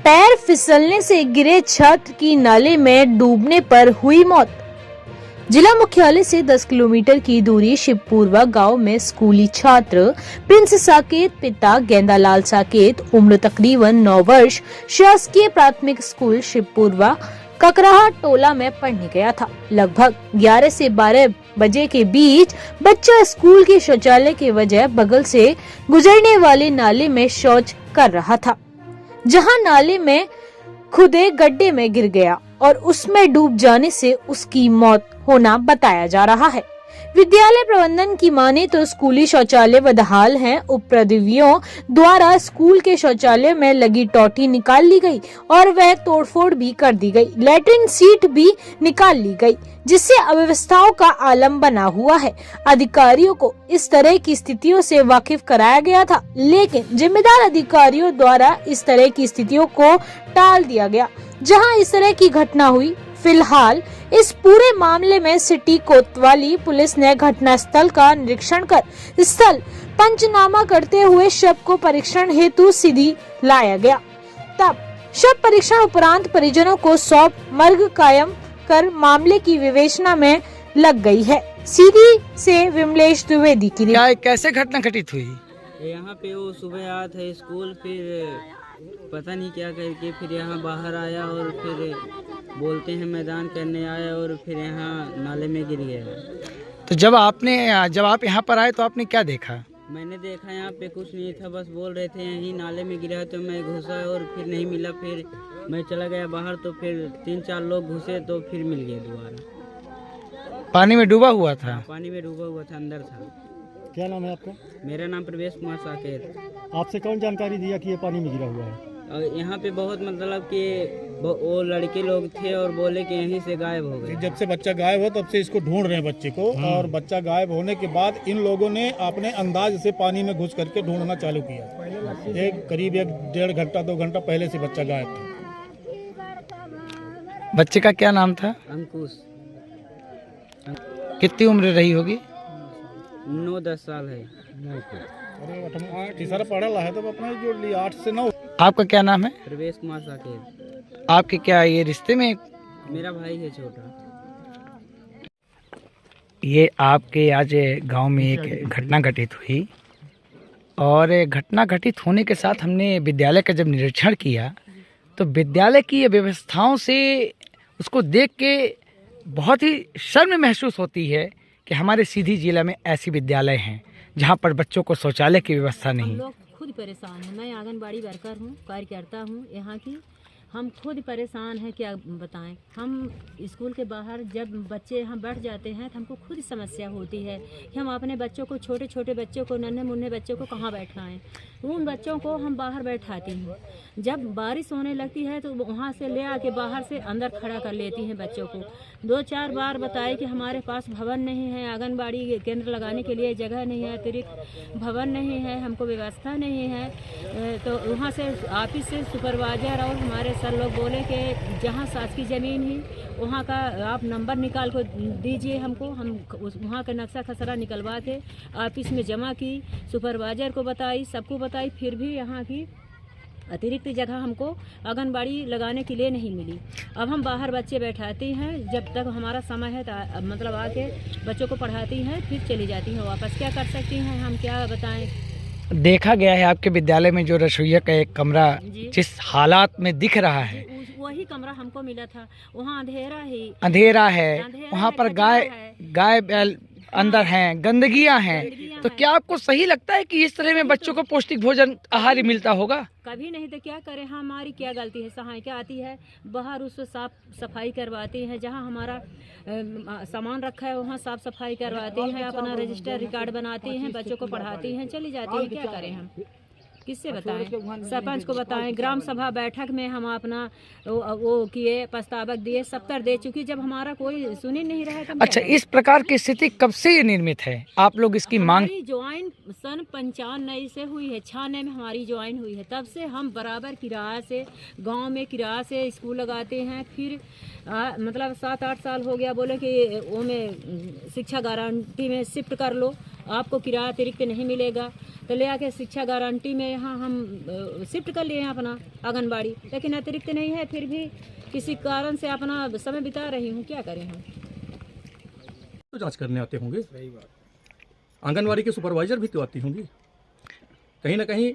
पैर फिसलने से गिरे छात्र की नाले में डूबने पर हुई मौत। जिला मुख्यालय से 10 किलोमीटर की दूरी शिवपुरवा गांव में स्कूली छात्र प्रिंस साकेत पिता गेंदालाल साकेत उम्र तकरीबन 9 वर्ष शासकीय प्राथमिक स्कूल शिवपुरवा ककराहा टोला में पढ़ने गया था। लगभग 11 से 12 बजे के बीच बच्चा स्कूल के शौचालय के वजह बगल से गुजरने वाले नाले में शौच कर रहा था, जहां नाले में खुदे गड्ढे में गिर गया और उसमें डूब जाने से उसकी मौत होना बताया जा रहा है। विद्यालय प्रबंधन की माने तो स्कूली शौचालय बदहाल हैं। उपद्रवियों द्वारा स्कूल के शौचालय में लगी टोटी निकाल ली गई और वह तोड़फोड़ भी कर दी गई। लैट्रिन सीट भी निकाल ली गई, जिससे अव्यवस्थाओं का आलम बना हुआ है। अधिकारियों को इस तरह की स्थितियों से वाकिफ कराया गया था, लेकिन जिम्मेदार अधिकारियों द्वारा इस तरह की स्थितियों को टाल दिया गया। जहां इस तरह की घटना हुई, फिलहाल इस पूरे मामले में सिटी कोतवाली पुलिस ने घटना स्थल का निरीक्षण कर स्थल पंचनामा करते हुए शव को परीक्षण हेतु सीधी लाया गया। तब शव परीक्षण उपरांत परिजनों को सौंप मर्ग कायम कर मामले की विवेचना में लग गई है। सीधी से विमलेश द्विवेदी की रिपोर्ट। कैसे घटना घटित हुई? यहाँ पे वो सुबह आया था स्कूल, फिर पता नहीं क्या करके फिर यहाँ बाहर आया और फिर बोलते हैं मैदान करने आया और फिर यहाँ नाले में गिर गया। तो जब आप यहाँ पर आए तो आपने क्या देखा? मैंने देखा यहाँ पे कुछ नहीं था, बस बोल रहे थे यहीं नाले में गिरा है, तो मैं घुसा और फिर नहीं मिला। फिर मैं चला गया बाहर तो फिर 3-4 लोग घुसे तो फिर मिल गए दोबारा। पानी में डूबा हुआ था? पानी में डूबा हुआ था, अंदर था। क्या नाम है आपका? मेरा नाम प्रवेश कुमार साकेत। आपसे कौन जानकारी दिया कि ये पानी में गिरा हुआ है? और यहाँ पे बहुत मतलब कि वो लड़के लोग थे और बोले कि यहीं से गायब हो गए। जब से बच्चा गायब हो तब से इसको ढूंढ रहे हैं बच्चे को, और बच्चा गायब होने के बाद इन लोगों ने अपने अंदाज से पानी में घुस करके ढूंढना चालू किया। करीब 1-1.5 घंटा 2 घंटा पहले से बच्चा गायब था। बच्चे का क्या नाम था? अंकुश। कितनी उम्र रही होगी? 9-10 साल है। तीसरा पढ़ा है तो अपना जोड़ लिया 8 से 9। आपका क्या नाम है? प्रवेश कुमार साकेत। आपके क्या ये रिश्ते में? मेरा भाई है छोटा। ये आपके आज गांव में एक घटना घटित हुई, और घटना घटित होने के साथ हमने विद्यालय का जब निरीक्षण किया तो विद्यालय की व्यवस्थाओं से उसको देख के बहुत ही शर्म महसूस होती है कि हमारे सीधी जिला में ऐसी विद्यालय हैं जहां पर बच्चों को शौचालय की व्यवस्था नहीं। हम लोग खुद परेशान हैं। मैं आंगनबाड़ी वर्कर हूँ, कार्यकर्ता हूँ यहाँ की। हम खुद परेशान हैं, क्या बताएं। हम स्कूल के बाहर जब बच्चे यहाँ बैठ जाते हैं तो हमको खुद समस्या होती है कि हम अपने बच्चों को, छोटे छोटे बच्चों को, नन्हे मुन्ने बच्चों को कहाँ बैठाएं। उन बच्चों को हम बाहर बैठाती हूँ। जब बारिश होने लगती है तो वहाँ से ले आके बाहर से अंदर खड़ा कर लेती हैं बच्चों को। 2-4 बार बताए कि हमारे पास भवन नहीं है, आंगनबाड़ी केंद्र लगाने के लिए जगह नहीं है, अतिरिक्त भवन नहीं है, हमको व्यवस्था नहीं है। तो वहाँ से ऑफिस से सुपरवाइजर और हमारे सर लोग बोले कि जहाँ शासकीय ज़मीन है वहाँ का आप नंबर निकाल को दीजिए हमको। हम वहाँ का नक्शा खसरा निकलवा के ऑफिस में जमा की, सुपरवाइजर को बताई, सबको बताई, फिर भी यहाँ की अतिरिक्त जगह हमको आंगनबाड़ी लगाने के लिए नहीं मिली। अब हम बाहर बच्चे बैठाती हैं, जब तक हमारा समय है तो मतलब आके बच्चों को पढ़ाती हैं, फिर चली जाती हैं वापस। क्या कर सकती हैं हम, क्या बताएं। देखा गया है आपके विद्यालय में जो रसोइया का एक कमरा जिस हालात में दिख रहा है, वही कमरा हमको मिला था। वहाँ अंधेरा है, वहाँ पर गाय बैल अंदर हैं, गंदगियाँ हैं। तो क्या आपको सही लगता है कि इस तरह में बच्चों को पौष्टिक भोजन आहार मिलता होगा? कभी नहीं तो क्या करें, हमारी क्या गलती है। सहायिका आती है बाहर, उसको साफ सफाई करवाती हैं। जहाँ हमारा सामान रखा है वहाँ साफ सफाई करवाती हैं, अपना रजिस्टर रिकॉर्ड बनाती हैं, बच्चों को पढ़ाती हैं, चली जाती हैं। क्या करें हम, किससे बताएं? सरपंच को बताएं। ग्राम सभा बैठक में हम अपना वो किए, प्रस्तावक दिए, 70 दे चुकी, जब हमारा कोई सुन ही नहीं रहा है। अच्छा, इस प्रकार की स्थिति कब से ये निर्मित है? आप लोग इसकी मांग? ज्वाइन सन 95 से हुई है, 96 में हमारी ज्वाइन हुई है। तब से हम बराबर किराया से, गांव में किराया से स्कूल लगाते हैं। फिर मतलब 7-8 साल हो गया, बोले कि वो में शिक्षा गारंटी में शिफ्ट कर लो। आपको किराया अतिरिक्त नहीं मिलेगा। तो ले आके शिक्षा गारंटी में यहाँ हम शिफ्ट कर लिए हैं अपना आंगनबाड़ी, लेकिन अतिरिक्त नहीं है, फिर भी किसी कारण से अपना समय बिता रही हूँ, क्या करें हम। तो जांच करने आते होंगे, आंगनवाड़ी के सुपरवाइजर भी तो आती होंगी, कहीं ना कहीं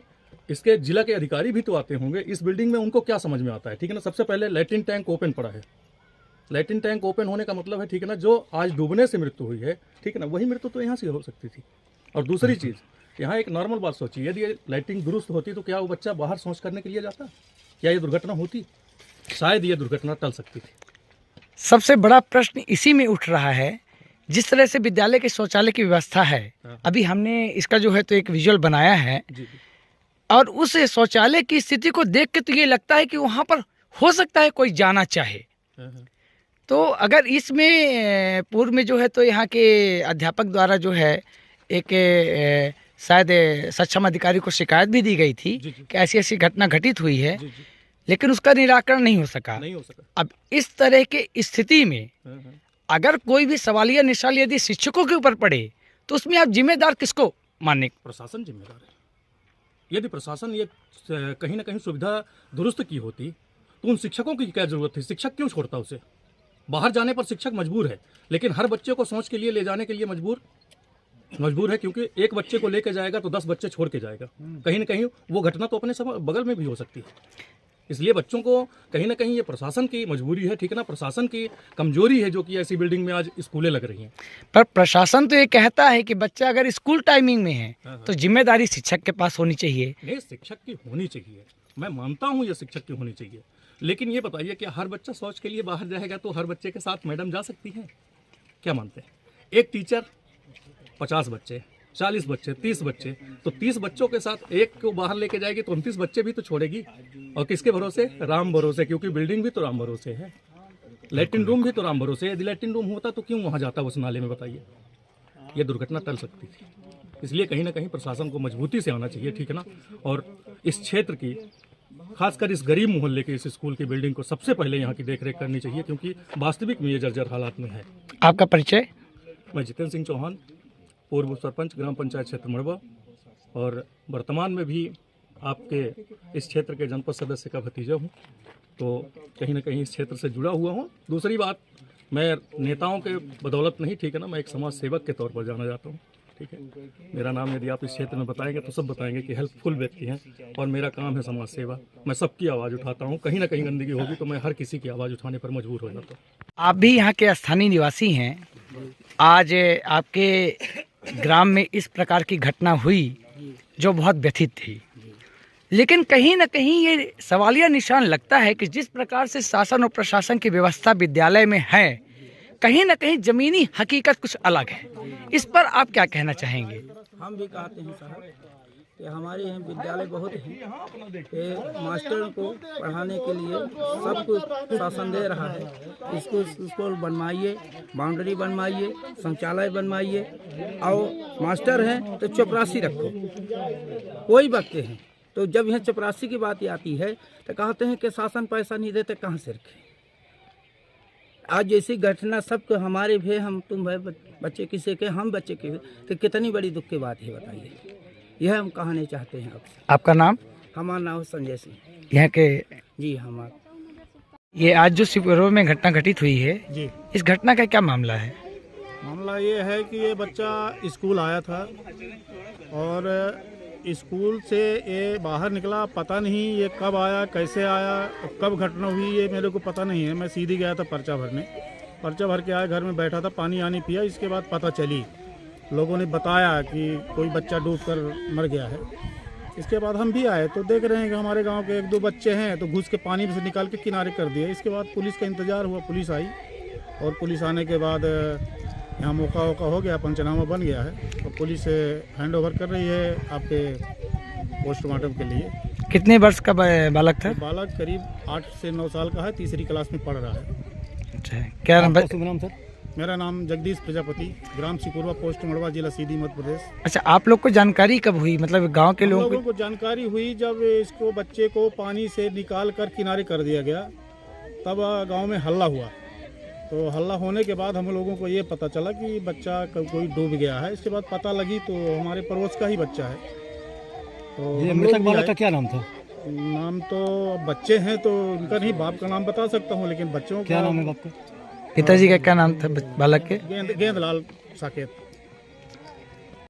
इसके जिला के अधिकारी भी तो आते होंगे। इस बिल्डिंग में उनको क्या समझ में आता है, ठीक है ना। सबसे पहले लैट्रिन टैंक ओपन पड़ा है, लैट्रिन टैंक ओपन होने का मतलब है, ठीक है ना, जो आज डूबने से मृत्यु हुई है, ठीक है ना, वही मृत्यु तो यहाँ से हो सकती थी। और दूसरी चीज़, यहाँ एक नॉर्मल बात सोचिए, यदि ये लैट्रिन दुरुस्त होती तो क्या वो बच्चा बाहर शौच करने के लिए जाता, क्या ये दुर्घटना होती? शायद ये दुर्घटना टल सकती थी। सबसे बड़ा प्रश्न इसी में उठ रहा है, जिस तरह से विद्यालय के शौचालय की व्यवस्था है, अभी हमने इसका जो है तो एक विजुअल बनाया है, और उस शौचालय की स्थिति को देख के तो ये लगता है कि वहाँ पर हो सकता है कोई जाना चाहे। तो अगर इसमें पूर्व में जो है तो यहाँ के अध्यापक द्वारा जो है एक शायद सक्षम अधिकारी को शिकायत भी दी गई थी कि ऐसी ऐसी घटना घटित हुई है, लेकिन उसका निराकरण नहीं हो सका। अब इस तरह के स्थिति में अगर कोई भी सवालिया निशान यदि शिक्षकों के ऊपर पड़े तो उसमें आप जिम्मेदार किसको मानने? प्रशासन जिम्मेदार है। यदि प्रशासन ये कहीं ना कहीं सुविधा दुरुस्त की होती तो उन शिक्षकों की क्या जरूरत थी? शिक्षक क्यों छोड़ता उसे? बाहर जाने पर शिक्षक मजबूर है, लेकिन हर बच्चे को शौच के लिए ले जाने के लिए मजबूर है, क्योंकि एक बच्चे को लेकर जाएगा तो 10 बच्चे छोड़ के जाएगा। कहीं ना कहीं वो घटना तो अपने बगल में भी हो सकती है। इसलिए बच्चों को कहीं ना कहीं ये प्रशासन की मजबूरी है, ठीक है ना, प्रशासन की कमजोरी है, जो कि ऐसी बिल्डिंग में आज स्कूलें लग रही हैं। पर प्रशासन तो ये कहता है कि बच्चा अगर स्कूल टाइमिंग में है तो जिम्मेदारी शिक्षक के पास होनी चाहिए। नहीं, शिक्षक की होनी चाहिए, मैं मानता हूँ ये शिक्षक की होनी चाहिए, लेकिन ये बताइए कि हर बच्चा शौच के लिए बाहर जाएगा तो हर बच्चे के साथ मैडम जा सकती हैं? क्या मानते हैं? एक टीचर 50 बच्चे, 40 बच्चे, 30 बच्चे, तो 30 बच्चों के साथ एक को बाहर लेके जाएगी तो 29 बच्चे भी तो छोड़ेगी। और किसके भरोसे? राम भरोसे, क्योंकि बिल्डिंग भी तो राम भरोसे है, लैट्रिन रूम भी तो राम भरोसे है। यदि लैट्रिन रूम होता तो क्यों वहाँ जाता उस नाले में, बताइए? ये दुर्घटना टल सकती थी। इसलिए कहीं ना कहीं प्रशासन को मजबूती से आना चाहिए, ठीक है ना, और इस क्षेत्र की, खासकर इस गरीब मोहल्ले के इस स्कूल की बिल्डिंग को सबसे पहले यहाँ की देखरेख करनी चाहिए, क्योंकि वास्तविक में ये जर्जर हालात में है। आपका परिचय? मैं जितेंद्र सिंह चौहान, पूर्व सरपंच ग्राम पंचायत क्षेत्र मड़वा, और वर्तमान में भी आपके इस क्षेत्र के जनपद सदस्य का भतीजा हूँ, तो कहीं ना कहीं इस क्षेत्र से जुड़ा हुआ हूँ। दूसरी बात, मैं नेताओं के बदौलत नहीं, ठीक है ना, मैं एक समाज सेवक के तौर पर जाना जाता हूँ, ठीक है। मेरा नाम यदि आप इस क्षेत्र में बताएंगे तो सब बताएंगे कि हेल्पफुल व्यक्ति हैं, और मेरा काम है समाज सेवा। मैं सबकी आवाज़ उठाता हूँ, कहीं ना कहीं गंदगी होगी तो मैं हर किसी की आवाज़ उठाने पर मजबूर हो जाता हूँ। आप भी यहाँ के स्थानीय निवासी हैं, आज आपके ग्राम में इस प्रकार की घटना हुई जो बहुत व्यथित थी, लेकिन कहीं ना कहीं ये सवालिया निशान लगता है कि जिस प्रकार से शासन और प्रशासन की व्यवस्था विद्यालय में है, कहीं ना कहीं जमीनी हकीकत कुछ अलग है। इस पर आप क्या कहना चाहेंगे? हम भी कहते हैं साहब कि हमारे यहाँ विद्यालय बहुत है कि मास्टरों को पढ़ाने के लिए सब कुछ शासन दे रहा है। स्कूल बनवाइए, बाउंड्री बनवाइए, शौचालय बनवाइए, और मास्टर हैं तो चपरासी रखो। कोई बकते हैं तो जब यहाँ चपरासी की बात आती है तो कहते हैं कि शासन पैसा नहीं देते, कहाँ से रखें। आज जैसी घटना सबको हमारे भी, हम तुम भाई बच्चे किसी के, हम बच्चे के, तो कितनी बड़ी दुख की बात है, बताइए। यह हम कहने चाहते हैं आपसे। आपका नाम? हमारा नाम संजय सिंह। यहाँ के? जी, हमारा ये आज जो शिवपुर में घटना घटित हुई है जी, इस घटना का क्या मामला है? मामला ये है कि ये बच्चा स्कूल आया था और स्कूल से ये बाहर निकला, पता नहीं ये कब आया, कैसे आया, कब घटना हुई, ये मेरे को पता नहीं है। मैं सीधी गया था पर्चा भरने, पर्चा भर के आया, घर में बैठा था, पानी आनी पिया। इसके बाद पता चली, लोगों ने बताया कि कोई बच्चा डूबकर मर गया है। इसके बाद हम भी आए तो देख रहे हैं कि हमारे गांव के 1-2 बच्चे हैं, तो घुस के पानी से निकाल के किनारे कर दिया। इसके बाद पुलिस का इंतज़ार हुआ, पुलिस आई, और पुलिस आने के बाद यहाँ मौका हो गया, पंचनामा बन गया है, तो पुलिस हैंड ओवर कर रही है आपके पोस्टमार्टम के लिए। कितने वर्ष का बालक था? बालक करीब 8 से 9 साल का है, तीसरी क्लास में पढ़ रहा है। अच्छा, क्या नाम? शुभ नाम सर? मेरा नाम जगदीश प्रजापति, ग्राम सिकुरवा, पोस्ट मड़वा, जिला सीधी, मध्य प्रदेश। अच्छा, आप लोग को जानकारी कब हुई, मतलब गांव के लोगों को जानकारी हुई जब इसको बच्चे को पानी से निकाल कर किनारे कर दिया गया, तब गांव में हल्ला हुआ। तो हल्ला होने के बाद हम लोगों को ये पता चला कि बच्चा कोई डूब गया है। इसके बाद पता लगी तो हमारे पड़ोस का ही बच्चा है। तो ये हम लोग मृतक भी बालक आए। का क्या नाम था? नाम तो बच्चे हैं तो उनका नहीं, बाप का नाम बता सकता हूँ, लेकिन बच्चों क्या का नाम है बाप का? पिताजी का क्या नाम था बालक के? गेंदलाल साकेत।